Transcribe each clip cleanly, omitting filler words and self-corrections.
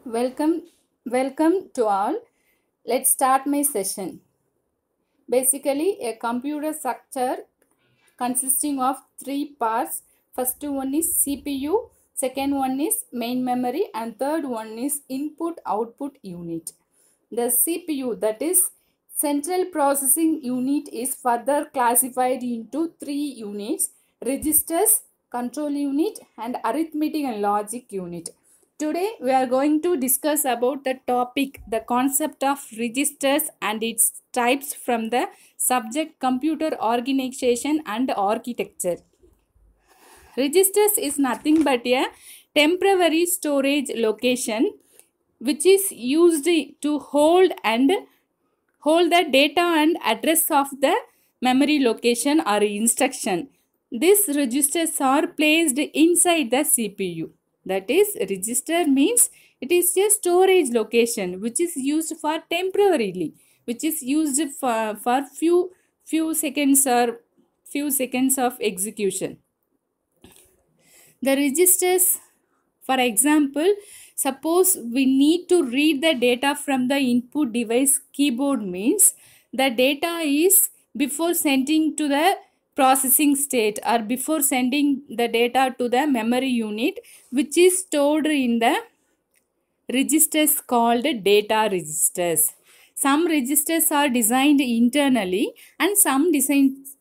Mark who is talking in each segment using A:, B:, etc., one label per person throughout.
A: Welcome, welcome to all. Let's start my session. Basically, a computer structure consisting of three parts. First one is CPU, second one is main memory, and third one is input output unit. The CPU, that is central processing unit, is further classified into three units: registers, control unit, and arithmetic and logic unit. Today we are going to discuss about the topic, the concept of registers and its types from the subject computer organization and architecture. Registers is nothing but a temporary storage location which is used to hold the data and address of the memory location or instruction. These registers are placed inside the CPU. That is, register means it is a storage location which is used for temporarily, which is used for few seconds or few seconds of execution. The registers, for example, suppose we need to read the data from the input device keyboard, means the data is before sending to the processing state or before sending the data to the memory unit, which is stored in the registers called data registers. Some registers are designed internally and some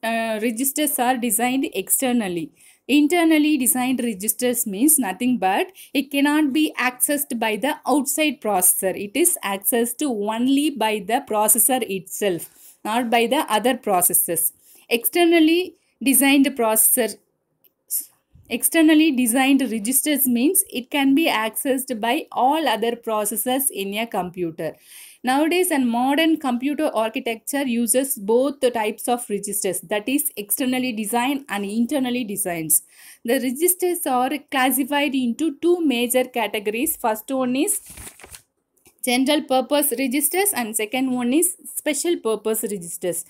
A: registers are designed externally. Internally designed registers means nothing but it cannot be accessed by the outside processor. It is accessed only by the processor itself, not by the other processors. Externally designed registers means it can be accessed by all other processors in a computer. Nowadays, a modern computer architecture uses both the types of registers, that is externally designed and internally designed. The registers are classified into two major categories. First one is general purpose registers and second one is special purpose registers.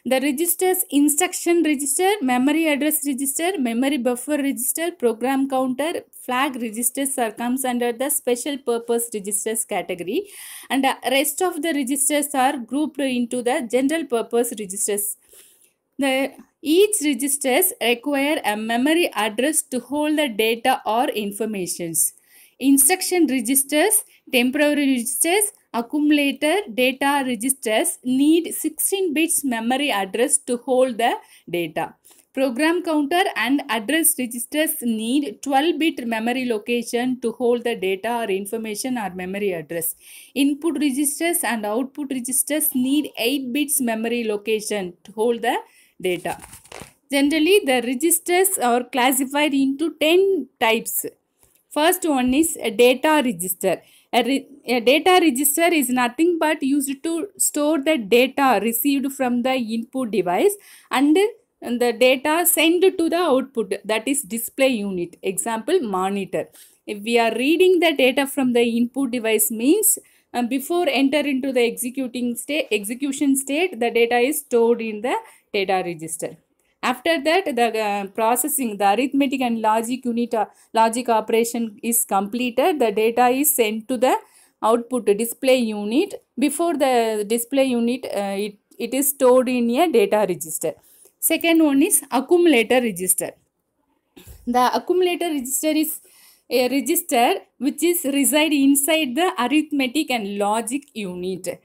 A: The registers: instruction register, memory address register, memory buffer register, program counter, flag registers comes under the special purpose registers category, and the rest of the registers are grouped into the general purpose registers. Each registers require a memory address to hold the data or informations. Instruction registers, temporary registers, accumulator data registers need 16 bits memory address to hold the data. Program counter and address registers need 12-bit memory location to hold the data or information or memory address. Input registers and output registers need 8 bits memory location to hold the data. Generally, the registers are classified into 10 types. First one is a data register. A data register is nothing but used to store the data received from the input device and the data sent to the output, that is display unit. Example, monitor. If we are reading the data from the input device means before enter into the execution state, the data is stored in the data register. After that, the processing, the arithmetic and logic unit, logic operation is completed. The data is sent to the output display unit. Before the display unit, it is stored in a data register. Second one is accumulator register. The accumulator register is a register which is reside inside the arithmetic and logic unit.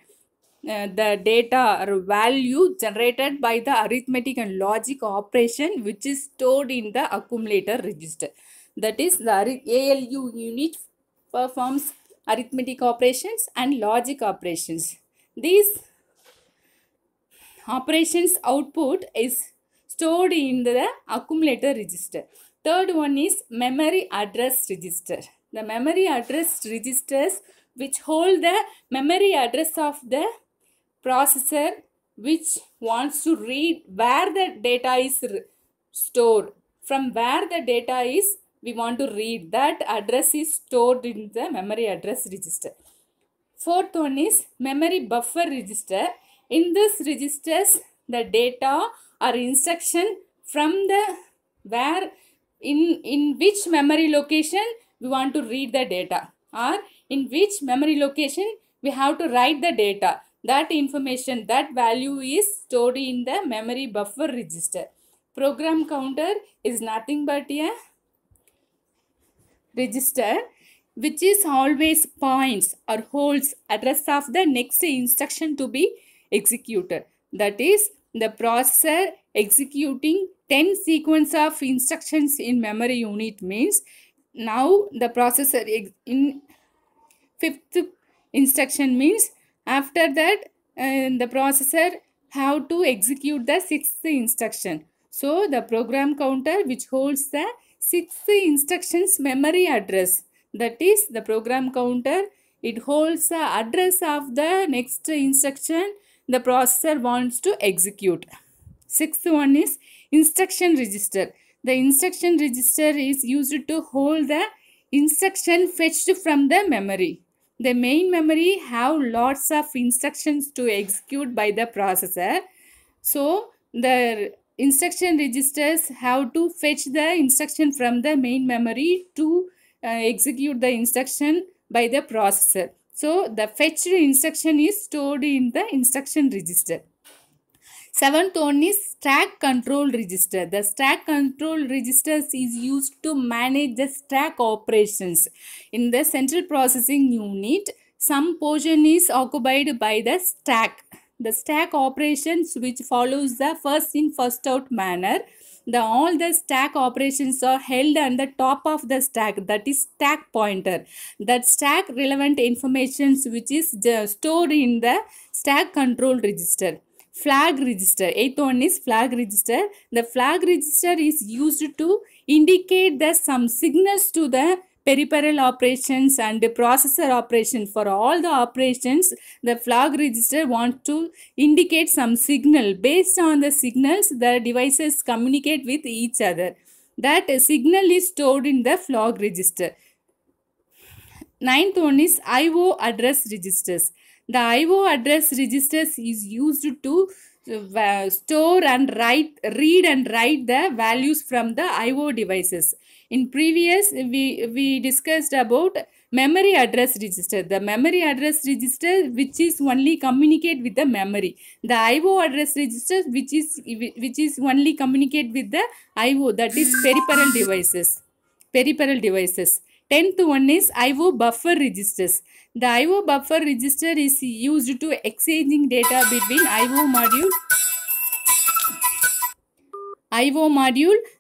A: The data or value generated by the arithmetic and logic operation which is stored in the accumulator register. That is, the ALU unit performs arithmetic operations and logic operations. These operations output is stored in the accumulator register. Third one is memory address register. The memory address registers which hold the memory address of the processor which wants to read where the data is stored. From where the data is, we want to read, that address is stored in the memory address register. Fourth one is memory buffer register. In this registers, the data or instruction from the where in which memory location we want to read the data. or in which memory location we have to write the data. That information, that value is stored in the memory buffer register. Program counter is nothing but a register which is always points or holds address of the next instruction to be executed. That is, the processor executing 10 sequence of instructions in memory unit means now the processor in fifth instruction means after that the processor have to execute the sixth instruction. So the program counter which holds the sixth instructions memory address, that is the program counter, it holds the address of the next instruction the processor wants to execute. Sixth one is instruction register. The instruction register is used to hold the instruction fetched from the memory. The main memory have lots of instructions to execute by the processor. So the instruction registers have to fetch the instruction from the main memory to execute the instruction by the processor. So the fetched instruction is stored in the instruction register. Seventh one is stack control register. The stack control registers is used to manage the stack operations. In the central processing unit, some portion is occupied by the stack. The stack operations which follows the first in first out manner. All the stack operations are held on the top of the stack, that is stack pointer. That stack relevant informations which is stored in the stack control register. Flag register. Eighth one is flag register. The flag register is used to indicate the some signals to the peripheral operations and the processor operation. For all the operations, the flag register wants to indicate some signal. Based on the signals, the devices communicate with each other. That signal is stored in the flag register. Ninth one is IO address registers. The IO address registers is used to store and read and write the values from the IO devices. In previous, we discussed about memory address register. The memory address register which is only communicate with the memory. The IO address register which is only communicate with the IO, that is peripheral devices. Peripheral devices. 10th one is IO buffer registers. The IO buffer register is used to exchanging data between IO module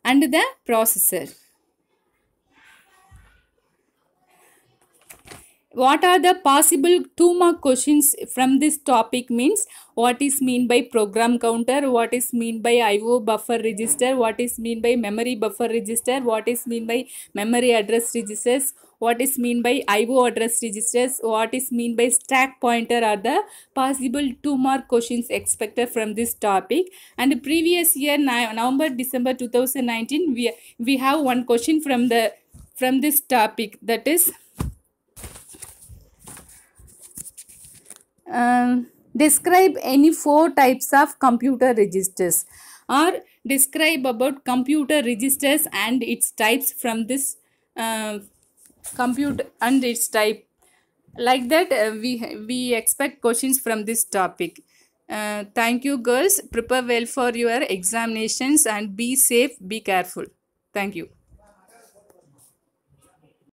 A: and the processor. What are the possible 2-mark questions from this topic means what is mean by program counter, what is mean by IO buffer register, what is mean by memory buffer register, what is mean by memory address registers, what is mean by IO address registers, what is mean by stack pointer are the possible 2-mark questions expected from this topic. And previous year November December 2019 we have one question from this topic, that is describe any 4 types of computer registers, or describe about computer registers and its types from this computer and its type. Like that we expect questions from this topic. Thank you girls. Prepare well for your examinations and be safe, be careful. Thank you.